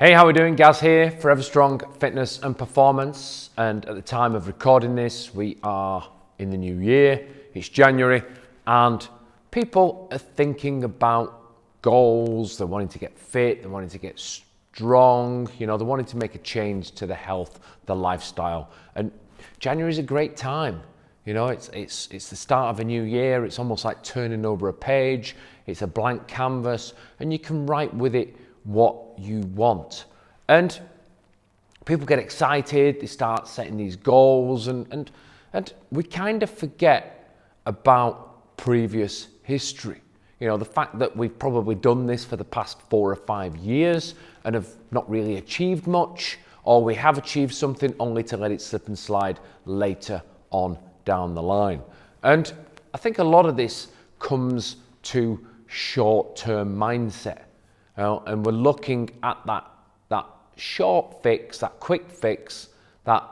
Hey, how are we doing? Gaz here, Forever Strong Fitness and Performance. And at the time of recording this, we are in the new year. It's January and people are thinking about goals. They're wanting to get fit, they're wanting to get strong, they're wanting to make a change to the health, the lifestyle. And January is a great time. It's the start of a new year. It's almost like turning over a page. It's a blank canvas and you can write with it what you want. And people get excited, they start setting these goals and we kind of forget about previous history. The fact that we've probably done this for the past 4 or 5 years and have not really achieved much, or we have achieved something only to let it slip and slide later on down the line. And I think a lot of this comes to short-term mindset. And we're looking at that short fix, that quick fix, that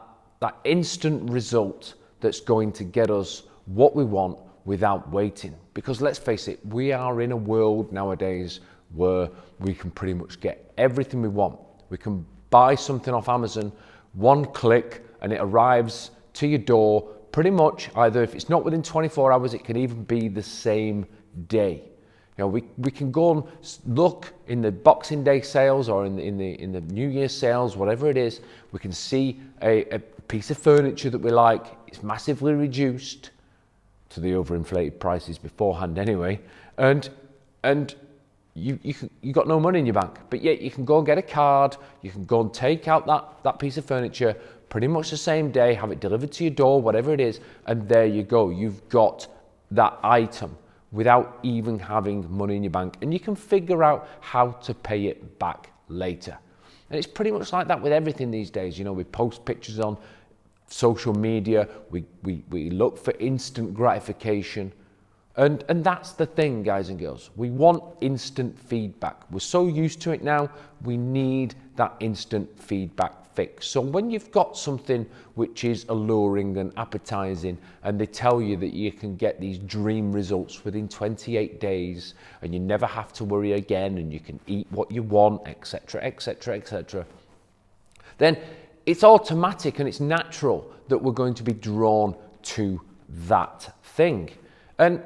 instant result that's going to get us what we want without waiting. Because let's face it, we are in a world nowadays where we can pretty much get everything we want. We can buy something off Amazon, one click, and it arrives to your door pretty much. Either if it's not within 24 hours, it can even be the same day. We can go and look in the Boxing Day sales or in the New Year sales, whatever it is. We can see a piece of furniture that we like. It's massively reduced to the overinflated prices beforehand anyway. And you got no money in your bank, but yet you can go and get a card. You can go and take out that piece of furniture pretty much the same day, have it delivered to your door, whatever it is, and there you go. You've got that item without even having money in your bank, and you can figure out how to pay it back later. And it's pretty much like that with everything these days. We post pictures on social media, we look for instant gratification, and that's the thing, guys and girls. We want instant feedback. We're so used to it now, we need that instant feedback fix. So when you've got something which is alluring and appetizing, and they tell you that you can get these dream results within 28 days and you never have to worry again and you can eat what you want, etc., etc., etc., then it's automatic and it's natural that we're going to be drawn to that thing. And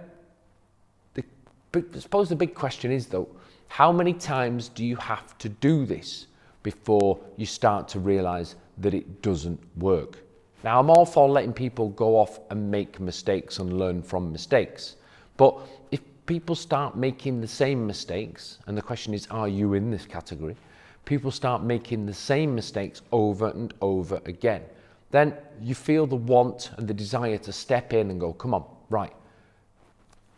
I suppose the big question is, though, how many times do you have to do this before you start to realize that it doesn't work? Now, I'm all for letting people go off and make mistakes and learn from mistakes. But if people start making the same mistakes, and the question is, are you in this category? People start making the same mistakes over and over again. Then you feel the want and the desire to step in and go, come on, right,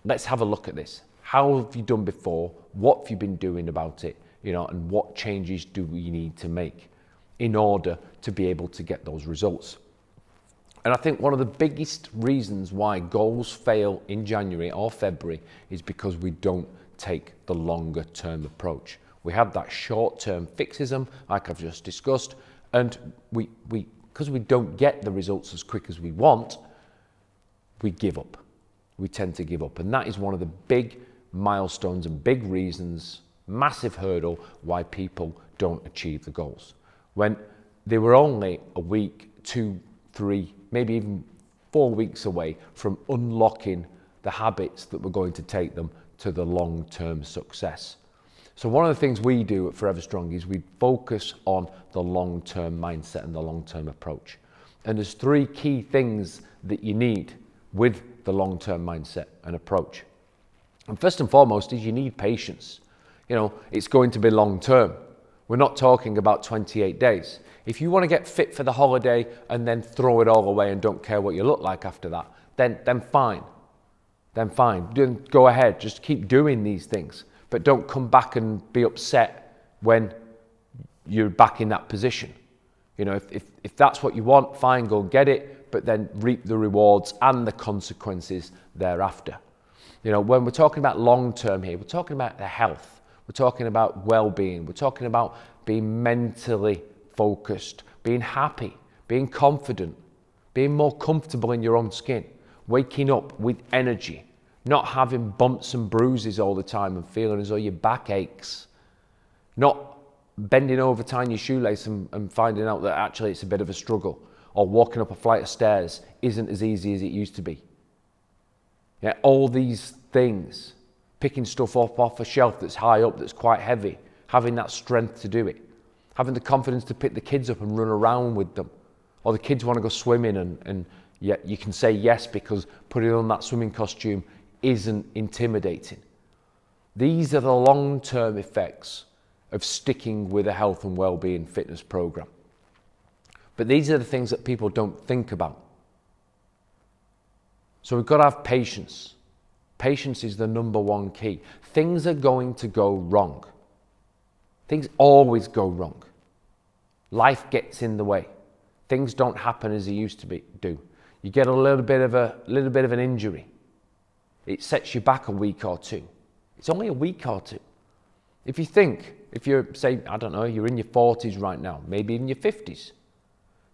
let's have a look at this. How have you done before? What have you been doing about it? And what changes do we need to make in order to be able to get those results? And I think one of the biggest reasons why goals fail in January or February is because we don't take the longer term approach. We have that short term fixism, like I've just discussed, and because we don't get the results as quick as we want, we give up. We tend to give up. And that is one of the big milestones and big reasons, massive hurdle, why people don't achieve the goals. When they were only a week, 2, 3, maybe even 4 weeks away from unlocking the habits that were going to take them to the long-term success. So one of the things we do at Forever Strong is we focus on the long-term mindset and the long-term approach. And there's 3 key things that you need with the long-term mindset and approach. And first and foremost is you need patience. It's going to be long-term. We're not talking about 28 days. If you want to get fit for the holiday and then throw it all away and don't care what you look like after that, then fine. Then go ahead, just keep doing these things. But don't come back and be upset when you're back in that position. If that's what you want, fine, go get it, but then reap the rewards and the consequences thereafter. When we're talking about long-term here, we're talking about the health. We're talking about well-being. We're talking about being mentally focused, being happy, being confident, being more comfortable in your own skin, waking up with energy, not having bumps and bruises all the time and feeling as though your back aches, not bending over, tying your shoelace and finding out that actually it's a bit of a struggle, or walking up a flight of stairs isn't as easy as it used to be. Yeah, all these things, picking stuff up off a shelf that's high up, that's quite heavy, having that strength to do it, having the confidence to pick the kids up and run around with them, or the kids want to go swimming and yet you can say yes because putting on that swimming costume isn't intimidating. These are the long-term effects of sticking with a health and well-being fitness program. But these are the things that people don't think about. So we've got to have patience. Patience is the number one key. Things are going to go wrong. Things always go wrong. Life gets in the way. Things don't happen as they used to do. You get a little bit of an injury. It sets you back a week or two. It's only a week or two. If you're, say, I don't know, you're in your 40s right now, maybe in your 50s.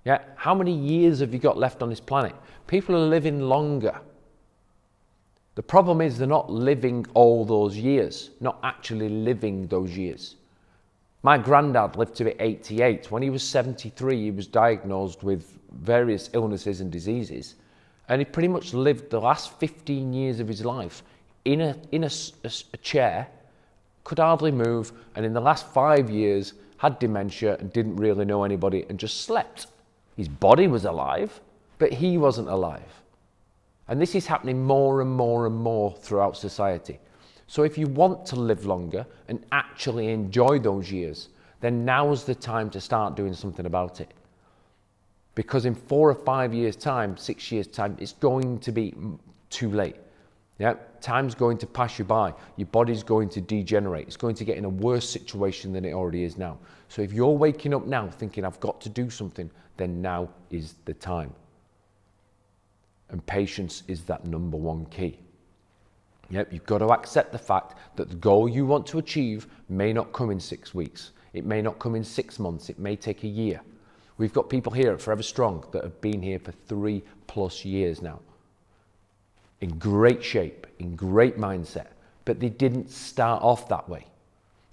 Yeah, how many years have you got left on this planet? People are living longer. The problem is they're not living all those years, not actually living those years. My granddad lived to be 88. When he was 73, he was diagnosed with various illnesses and diseases, and he pretty much lived the last 15 years of his life in a chair, could hardly move, and in the last 5 years had dementia and didn't really know anybody and just slept. His body was alive, but he wasn't alive. And this is happening more and more and more throughout society. So if you want to live longer and actually enjoy those years, then now's the time to start doing something about it. Because in 4 or 5 years' time, 6 years' time, it's going to be too late. Yeah, time's going to pass you by. Your body's going to degenerate. It's going to get in a worse situation than it already is now. So if you're waking up now thinking, I've got to do something, then now is the time. And patience is that number one key. Yep, you've got to accept the fact that the goal you want to achieve may not come in 6 weeks. It may not come in 6 months. It may take a year. We've got people here at Forever Strong that have been here for 3+ years now. In great shape, in great mindset, but they didn't start off that way.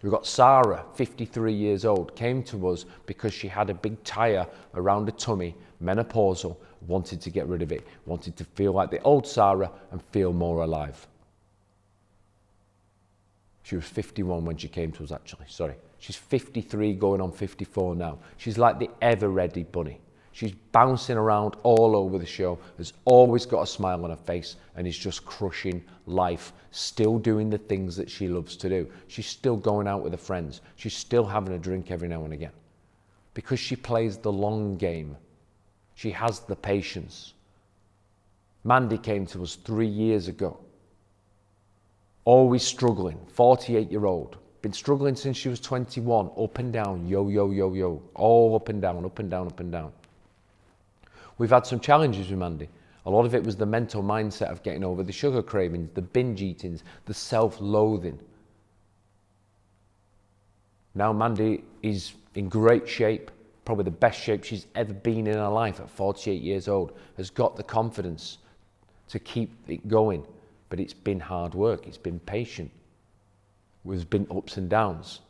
We've got Sarah, 53 years old, came to us because she had a big tire around her tummy, menopausal, wanted to get rid of it, wanted to feel like the old Sarah and feel more alive. She was 51 when she came to us, actually, sorry. She's 53 going on 54 now. She's like the ever-ready bunny. She's bouncing around all over the show, has always got a smile on her face, and is just crushing life, still doing the things that she loves to do. She's still going out with her friends. She's still having a drink every now and again. Because she plays the long game. She has the patience. Mandy came to us 3 years ago. Always struggling, 48-year-old. Been struggling since she was 21, up and down, yo, yo, yo, yo. All up and down, up and down, up and down. We've had some challenges with Mandy. A lot of it was the mental mindset of getting over the sugar cravings, the binge eatings, the self-loathing. Now Mandy is in great shape, probably the best shape she's ever been in her life at 48 years old, has got the confidence to keep it going. But it's been hard work, it's been patient. There's been ups and downs,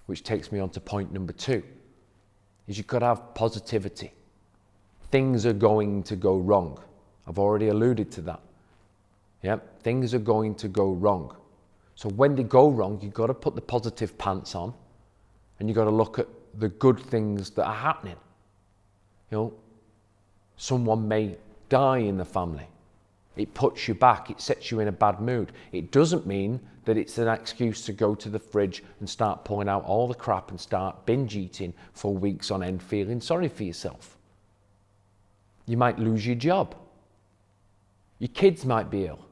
which takes me on to point number 2, is you've got to have positivity. Things are going to go wrong. I've already alluded to that. Yeah, things are going to go wrong. So when they go wrong, you've got to put the positive pants on and you've got to look at the good things that are happening. You know, someone may die in the family. It puts you back, it sets you in a bad mood. It doesn't mean that it's an excuse to go to the fridge and start pulling out all the crap and start binge eating for weeks on end, feeling sorry for yourself. You might lose your job. Your kids might be ill.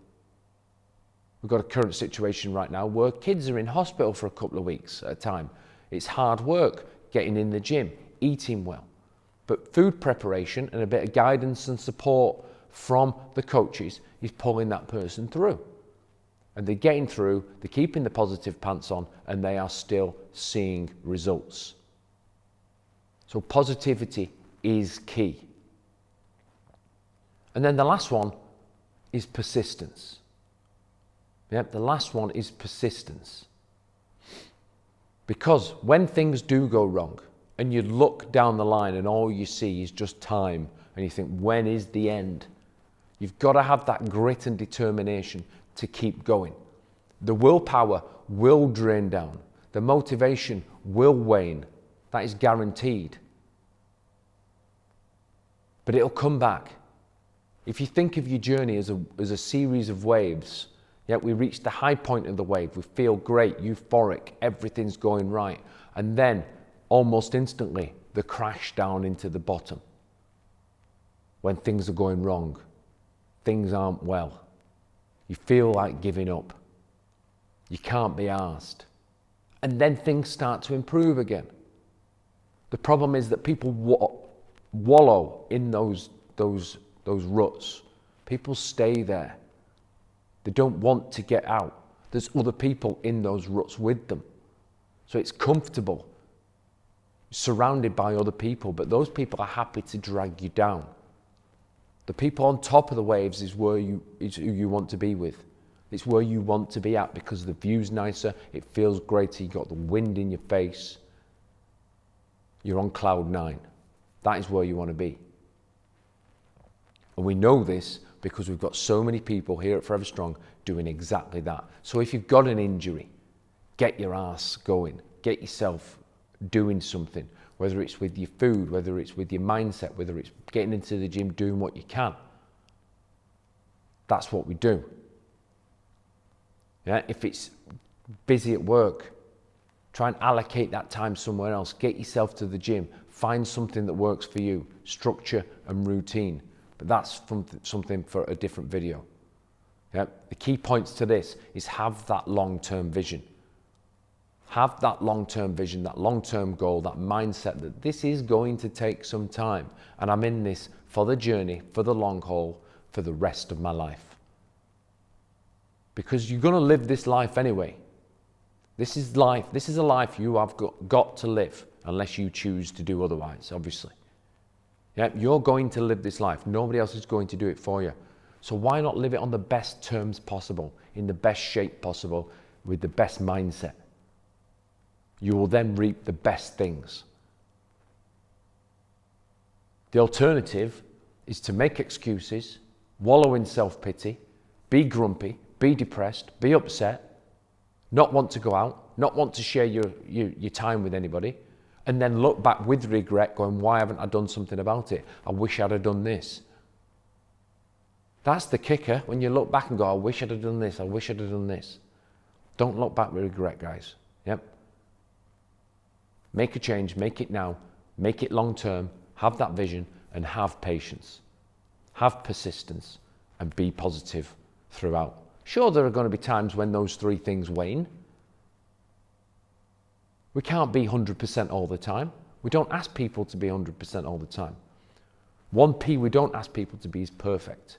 We've got a current situation right now where kids are in hospital for a couple of weeks at a time. It's hard work getting in the gym, eating well. But food preparation and a bit of guidance and support from the coaches is pulling that person through. And they're getting through, they're keeping the positive pants on, and they are still seeing results. So positivity is key. And then the last one is persistence. Yep, the last one is persistence. Because when things do go wrong and you look down the line and all you see is just time and you think, when is the end? You've got to have that grit and determination to keep going. The willpower will drain down. The motivation will wane. That is guaranteed. But it'll come back. If you think of your journey as a series of waves, yet we reach the high point of the wave, we feel great, euphoric, everything's going right. And then, almost instantly, the crash down into the bottom. When things are going wrong, things aren't well. You feel like giving up. You can't be arsed. And then things start to improve again. The problem is that people wallow in those ruts. People stay there. They don't want to get out. There's other people in those ruts with them. So it's comfortable, surrounded by other people, but those people are happy to drag you down. The people on top of the waves is who you want to be with. It's where you want to be at because the view's nicer, it feels greater, you got the wind in your face. You're on cloud 9. That is where you want to be. And we know this because we've got so many people here at Forever Strong doing exactly that. So if you've got an injury, get your ass going. Get yourself doing something, whether it's with your food, whether it's with your mindset, whether it's getting into the gym, doing what you can. That's what we do. Yeah? If it's busy at work, try and allocate that time somewhere else. Get yourself to the gym. Find something that works for you. Structure and routine. But that's something for a different video. Yeah? The key points to this is have that long-term vision. Have that long-term vision, that long-term goal, that mindset that this is going to take some time. And I'm in this for the journey, for the long haul, for the rest of my life. Because you're going to live this life anyway. This is life. This is a life you have got to live unless you choose to do otherwise, obviously. Yeah, you're going to live this life. Nobody else is going to do it for you. So why not live it on the best terms possible, in the best shape possible, with the best mindset? You will then reap the best things. The alternative is to make excuses, wallow in self-pity, be grumpy, be depressed, be upset, not want to go out, not want to share your time with anybody, and then look back with regret going, why haven't I done something about it? I wish I'd have done this. That's the kicker, when you look back and go, I wish I'd have done this, I wish I'd have done this. Don't look back with regret, guys. Yep. Make a change, make it now, make it long term, have that vision and have patience. Have persistence and be positive throughout. Sure, there are going to be times when those three things wane. We can't be 100% all the time. We don't ask people to be 100% all the time. 1P we don't ask people to be is perfect.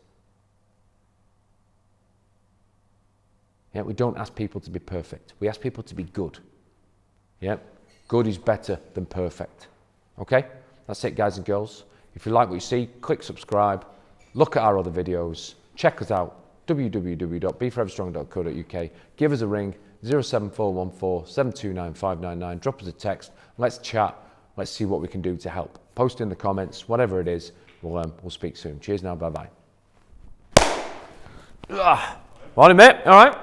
Yeah, we don't ask people to be perfect. We ask people to be good. Yeah, good is better than perfect. Okay, that's it, guys and girls. If you like what you see, click subscribe, look at our other videos, check us out, www.beforeverstrong.co.uk. Give us a ring, 07414 729 599. Drop us a text. Let's chat. Let's see what we can do to help. Post in the comments, whatever it is. We'll speak soon. Cheers now. Bye bye. Morning, mate. All right.